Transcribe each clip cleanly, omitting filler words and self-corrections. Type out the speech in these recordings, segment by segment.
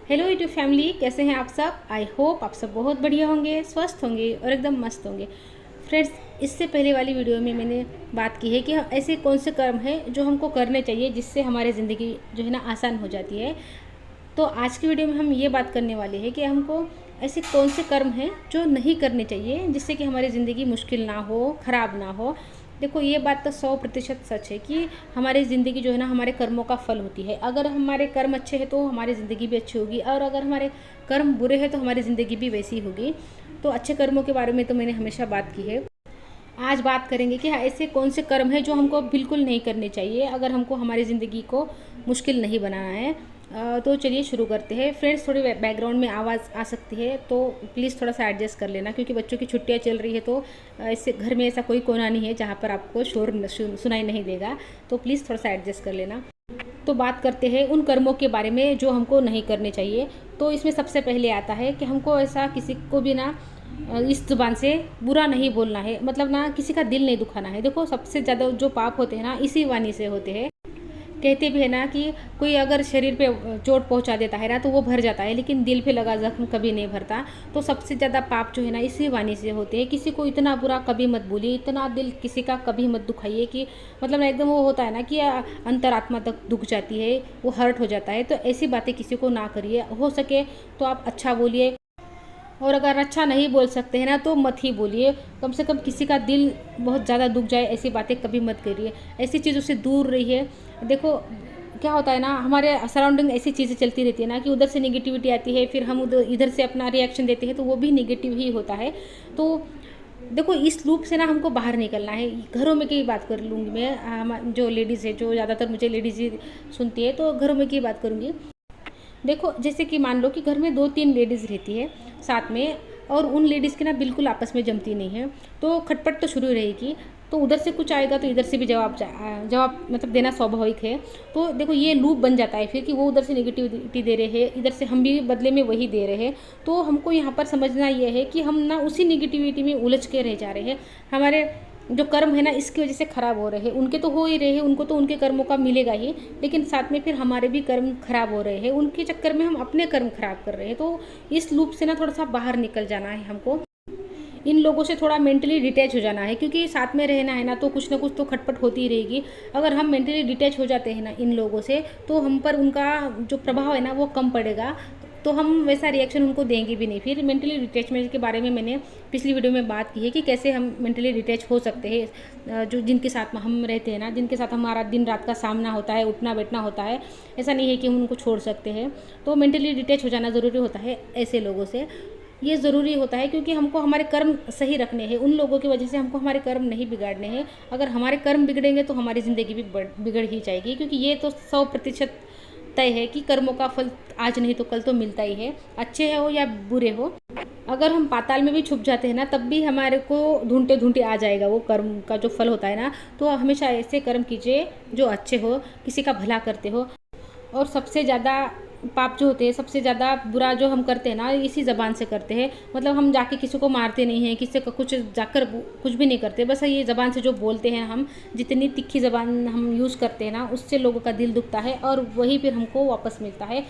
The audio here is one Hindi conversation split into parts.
हेलो यूट्यूब फैमिली, कैसे हैं आप सब। आई होप आप सब बहुत बढ़िया होंगे, स्वस्थ होंगे और एकदम मस्त होंगे। फ्रेंड्स, इससे पहले वाली वीडियो में मैंने बात की है कि ऐसे कौन से कर्म हैं जो हमको करने चाहिए जिससे हमारी ज़िंदगी जो है ना आसान हो जाती है। तो आज की वीडियो में हम ये बात करने वाले हैं कि हमको ऐसे कौन से कर्म हैं जो नहीं करने चाहिए जिससे कि हमारी ज़िंदगी मुश्किल ना हो, ख़राब ना हो। देखो, ये बात तो 100% सच है कि हमारी ज़िंदगी जो है ना हमारे कर्मों का फल होती है। अगर हमारे कर्म अच्छे हैं तो हमारी ज़िंदगी भी अच्छी होगी, और अगर हमारे कर्म बुरे हैं तो हमारी ज़िंदगी भी वैसी होगी। तो अच्छे कर्मों के बारे में तो मैंने हमेशा बात की है। आज बात करेंगे कि ऐसे कौन से कर्म हैं जो हमको बिल्कुल नहीं करने चाहिए अगर हमको हमारी ज़िंदगी को मुश्किल नहीं बनाना है। तो चलिए शुरू करते हैं। फ्रेंड्स, थोड़ी बैकग्राउंड में आवाज़ आ सकती है तो प्लीज़ थोड़ा सा एडजस्ट कर लेना, क्योंकि बच्चों की छुट्टियां चल रही है। तो ऐसे घर में ऐसा कोई कोना नहीं है जहाँ पर आपको शोर सुनाई नहीं देगा, तो प्लीज़ थोड़ा सा एडजस्ट कर लेना। तो बात करते हैं उन कर्मों के बारे में जो हमको नहीं करने चाहिए। तो इसमें सबसे पहले आता है कि हमको ऐसा किसी को भी ना इस ज़ुबान से बुरा नहीं बोलना है, मतलब ना किसी का दिल नहीं दुखाना है। देखो, सबसे ज़्यादा जो पाप होते हैं ना इसी वाणी से होते हैं। कहते भी है ना कि कोई अगर शरीर पे चोट पहुंचा देता है ना तो वो भर जाता है, लेकिन दिल पे लगा जख्म कभी नहीं भरता। तो सबसे ज़्यादा पाप जो है ना इसी वाणी से होते हैं। किसी को इतना बुरा कभी मत बोलिए, इतना दिल किसी का कभी मत दुखाइए कि मतलब ना एकदम वो होता है ना कि अंतरात्मा तक दुख जाती है, वो हर्ट हो जाता है। तो ऐसी बातें किसी को ना करिए। हो सके तो आप अच्छा बोलिए, और अगर अच्छा नहीं बोल सकते हैं ना तो मत ही बोलिए। कम से कम किसी का दिल बहुत ज़्यादा दुख जाए ऐसी बातें कभी मत करिए। ऐसी चीज़ों से दूर रहिए। देखो, क्या होता है ना, हमारे सराउंडिंग ऐसी चीज़ें चलती रहती है ना कि उधर से निगेटिविटी आती है, फिर हम उधर इधर से अपना रिएक्शन देते हैं तो वो भी निगेटिव ही होता है। तो देखो, इस लूप से ना हमको बाहर निकलना है। घरों में की बात कर लूँगी मैं, जो लेडीज़ है, जो ज़्यादातर मुझे लेडीज़ ही सुनती है, तो घरों में की बात करूँगी। देखो, जैसे कि मान लो कि घर में 2-3 लेडीज़ रहती है साथ में, और उन लेडीज़ की ना बिल्कुल आपस में जमती नहीं है, तो खटपट तो शुरू रहेगी। तो उधर से कुछ आएगा तो इधर से भी जवाब मतलब देना स्वाभाविक है। तो देखो, ये लूप बन जाता है फिर कि वो उधर से नेगेटिविटी दे रहे हैं, इधर से हम भी बदले में वही दे रहे हैं। तो हमको यहाँ पर समझना ये है कि हम ना उसी नेगेटिविटी में उलझ के रह जा रहे हैं। हमारे जो कर्म है ना इसकी वजह से ख़राब हो रहे हैं। उनके तो हो ही रहे हैं, उनको तो उनके कर्मों का मिलेगा ही, लेकिन साथ में फिर हमारे भी कर्म खराब हो रहे हैं। उनके चक्कर में हम अपने कर्म खराब कर रहे हैं। तो इस लूप से ना थोड़ा सा बाहर निकल जाना है हमको। इन लोगों से थोड़ा मेंटली डिटैच हो जाना है, क्योंकि साथ में रहना है ना तो कुछ ना कुछ तो खटपट होती ही रहेगी। अगर हम मेंटली डिटैच हो जाते हैं ना इन लोगों से, तो हम पर उनका जो प्रभाव है ना वो कम पड़ेगा। तो हम वैसा रिएक्शन उनको देंगे भी नहीं। फिर मेंटली डिटैचमेंट के बारे में मैंने पिछली वीडियो में बात की है कि कैसे हम मेंटली डिटैच हो सकते हैं। जो जिनके साथ में हम रहते हैं ना, जिनके साथ हमारा दिन रात का सामना होता है, उठना बैठना होता है, ऐसा नहीं है कि हम उनको छोड़ सकते हैं। तो मेंटली डिटैच हो जाना ज़रूरी होता है ऐसे लोगों से। ये ज़रूरी होता है क्योंकि हमको हमारे कर्म सही रखने हैं। उन लोगों की वजह से हमको हमारे कर्म नहीं बिगाड़ने हैं। अगर हमारे कर्म बिगड़ेंगे तो हमारी ज़िंदगी भी बिगड़ ही जाएगी, क्योंकि ये तो 100% तय है कि कर्मों का फल आज नहीं तो कल तो मिलता ही है, अच्छे हो या बुरे हो। अगर हम पाताल में भी छुप जाते हैं ना तब भी हमारे को ढूंढते ढूंढते आ जाएगा वो कर्म का जो फल होता है ना। तो हमेशा ऐसे कर्म कीजिए जो अच्छे हो, किसी का भला करते हो। और सबसे ज़्यादा पाप जो होते हैं, सबसे ज़्यादा बुरा जो हम करते हैं ना इसी ज़बान से करते हैं। मतलब हम जाके किसी को मारते नहीं हैं, किसी को कुछ जाकर कुछ भी नहीं करते, बस ये ज़बान से जो बोलते हैं हम, जितनी तिखी ज़बान हम यूज़ करते हैं ना उससे लोगों का दिल दुखता है, और वही फिर हमको वापस मिलता है,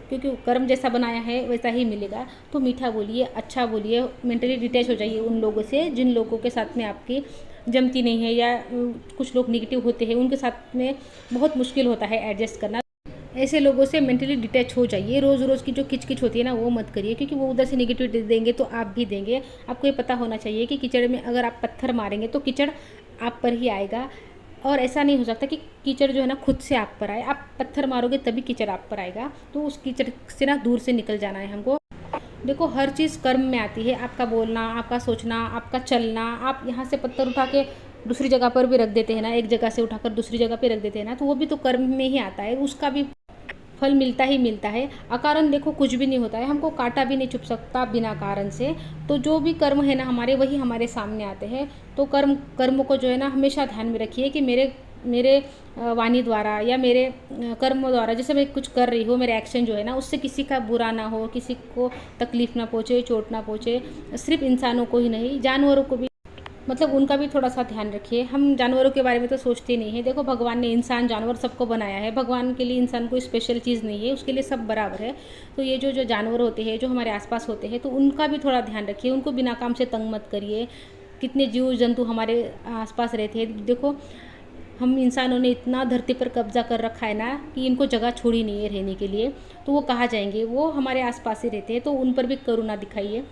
क्योंकि कर्म जैसा बनाया है वैसा ही मिलेगा। तो मीठा बोलिए, अच्छा बोलिए, मेंटली डिटैच हो जाइए उन लोगों से जिन लोगों के साथ में आपकी जमती नहीं है, या कुछ लोग निगेटिव होते हैं उनके साथ में बहुत मुश्किल होता है एडजस्ट करना। ऐसे लोगों से मेंटली डिटैच हो जाइए। रोज़ रोज़ की जो किचकिच होती है ना वो मत करिए, क्योंकि वो उधर से नेगेटिविटी देंगे तो आप भी देंगे। आपको ये पता होना चाहिए कि कीचड़ में अगर आप पत्थर मारेंगे तो कीचड़ आप पर ही आएगा, और ऐसा नहीं हो सकता कि कीचड़ जो है ना खुद से आप पर आए। आप पत्थर मारोगे तभी कीचड़ आप पर आएगा। तो उस कीचड़ से ना दूर से निकल जाना है हमको। देखो, हर चीज़ कर्म में आती है। आपका बोलना, आपका सोचना, आपका चलना। आप यहाँ से पत्थर उठा के दूसरी जगह पर भी रख देते हैं ना, एक जगह से उठाकर दूसरी जगह पे रख देते हैं ना, तो वो भी तो कर्म में ही आता है, उसका भी फल मिलता ही मिलता है। अकारण देखो कुछ भी नहीं होता है, हमको कांटा भी नहीं चुभ सकता बिना कारण से। तो जो भी कर्म है ना हमारे, वही हमारे सामने आते हैं। तो कर्म को जो है ना हमेशा ध्यान में रखिए कि मेरे मेरे वाणी द्वारा या मेरे कर्म द्वारा जैसे मैं कुछ कर रही हूँ, मेरे एक्शन जो है ना उससे किसी का बुरा ना हो, किसी को तकलीफ़ ना पहुँचे, चोट ना पहुँचे। सिर्फ इंसानों को ही नहीं, जानवरों को भी मतलब उनका भी थोड़ा सा ध्यान रखिए। हम जानवरों के बारे में तो सोचते नहीं हैं। देखो भगवान ने इंसान जानवर सबको बनाया है, भगवान के लिए इंसान कोई स्पेशल चीज़ नहीं है, उसके लिए सब बराबर है। तो ये जो जो जानवर होते हैं जो हमारे आसपास होते हैं तो उनका भी थोड़ा ध्यान रखिए, उनको बिना काम से तंग मत करिए। कितने जीव जंतु हमारे आसपास रहते हैं। देखो हम इंसानों ने इतना धरती पर कब्जा कर रखा है ना कि इनको जगह छोड़ी नहीं है रहने के लिए, तो वो कहाँ जाएंगे, वो हमारे आसपास ही रहते हैं। तो उन पर भी करुणा दिखाइए,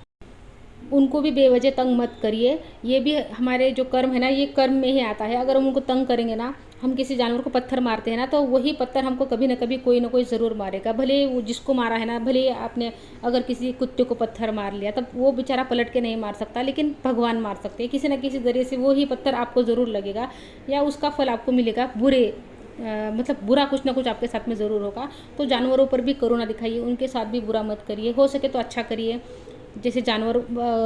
उनको भी बेवजह तंग मत करिए। ये भी हमारे जो कर्म है ना, ये कर्म में ही आता है। अगर हम उनको तंग करेंगे ना, हम किसी जानवर को पत्थर मारते हैं ना, तो वही पत्थर हमको कभी ना कभी कोई ना कोई ज़रूर मारेगा। भले वो जिसको मारा है ना, भले आपने अगर किसी कुत्ते को पत्थर मार लिया तब वो बेचारा पलट के नहीं मार सकता, लेकिन भगवान मार सकते हैं। किसी न किसी ज़रिए से वो ही पत्थर आपको ज़रूर लगेगा या उसका फल आपको मिलेगा बुरे मतलब बुरा कुछ ना कुछ आपके साथ में ज़रूर होगा। तो जानवरों पर भी करुणा दिखाइए, उनके साथ भी बुरा मत करिए। हो सके तो अच्छा करिए। जैसे जानवर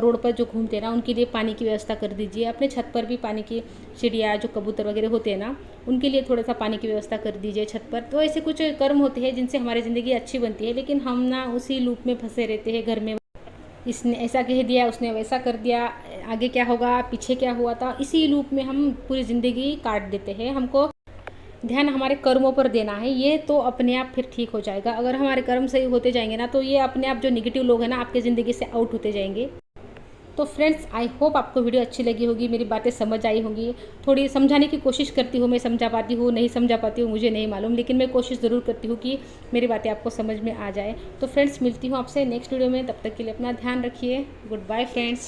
रोड पर जो घूमते हैं ना, उनके लिए पानी की व्यवस्था कर दीजिए। अपने छत पर भी पानी की, चिड़िया जो कबूतर वगैरह होते हैं ना, उनके लिए थोड़ा सा पानी की व्यवस्था कर दीजिए छत पर। तो ऐसे कुछ कर्म होते हैं जिनसे हमारी ज़िंदगी अच्छी बनती है, लेकिन हम ना उसी लूप में फंसे रहते हैं घर में। इसने ऐसा कह दिया, उसने वैसा कर दिया, आगे क्या होगा पीछे क्या हुआ था, इसी लूप में हम पूरी ज़िंदगी काट देते हैं। हमको ध्यान हमारे कर्मों पर देना है, ये तो अपने आप फिर ठीक हो जाएगा। अगर हमारे कर्म सही होते जाएंगे ना, तो ये अपने आप जो निगेटिव लोग हैं ना आपके ज़िंदगी से आउट होते जाएंगे। तो फ्रेंड्स, आई होप आपको वीडियो अच्छी लगी होगी, मेरी बातें समझ आई होंगी। थोड़ी समझाने की कोशिश करती हूँ, मैं समझा पाती हूँ नहीं समझा पाती हूँ मुझे नहीं मालूम, लेकिन मैं कोशिश ज़रूर करती हूँ कि मेरी बातें आपको समझ में आ जाए। तो फ्रेंड्स, मिलती हूँ आपसे नेक्स्ट वीडियो में, तब तक के लिए अपना ध्यान रखिए। Good bye friends.